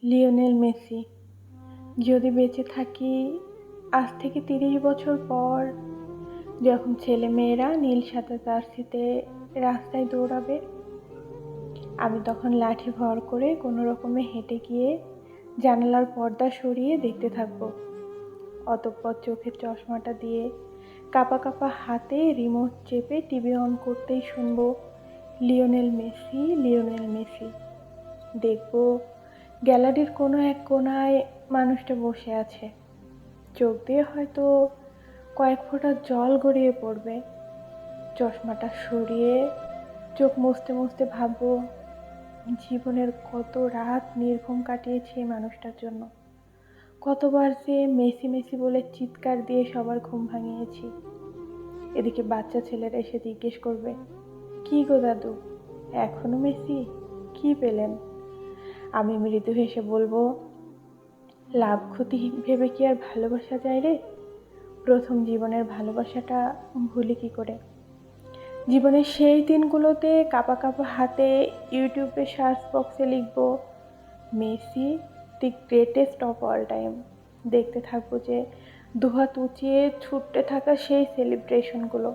Lionel Messi. যদি বেঁচে থাকি আজ থেকে 30 বছর পর, যখন ছেলেমেয়েরা নীল সাদা জার্সিতে রাস্তায় দৌড়াবে, আমি তখন লাঠি ভর করে কোনো রকমে হেঁটে গিয়ে জানালার পর্দা সরিয়ে দেখতে থাকবো। অতঃপর চোখের চশমাটা দিয়ে কাঁপা কাঁপা হাতে রিমোট চেপে টিভি অন করতেই শুনবো, লিওনেল মেসি, লিওনেল মেসি। দেখবো গ্যালারির কোনো এক কোণায় মানুষটা বসে আছে, চোখ দিয়ে হয়তো কয়েক ফোঁটা জল গড়িয়ে পড়বে। চশমাটা সরিয়ে চোখ মুছতে মুছতে ভাববো, জীবনের কত রাত নির্ঘুম কাটিয়েছি এই মানুষটার জন্য, কতবার যে মেসি মেসি বলে চিৎকার দিয়ে সবার ঘুম ভাঙিয়েছি। এদিকে বাচ্চা ছেলেরা এসে জিজ্ঞেস করবে, কি গো দাদু, এখনো মেসি, কি পেলেন? আমি মৃদু হেসে বলবো, লাভ ক্ষতি ভেবে কি আর ভালোবাসা যায় রে? প্রথম জীবনের ভালোবাসাটা ভুলি কি করে? জীবনের সেই দিনগুলোতে কাঁপা কাঁপা হাতে ইউটিউবে সার্চ বক্সে লিখবো, Messi the greatest of all time. দেখতে থাকবো যে দুহাত উঁচিয়ে ছুটতে থাকা সেই সেলিব্রেশনগুলো।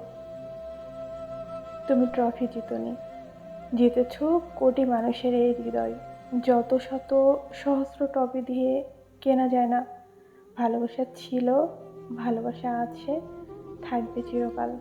তুমি ট্রফি জিতোনি, জিতেছ কোটি মানুষের এই হৃদয়। যত শত সহস্র ট্রফি দিয়ে কেনা যায় না ভালোবাসা। ছিল, ভালোবাসা আছে, থাকবে চিরকাল।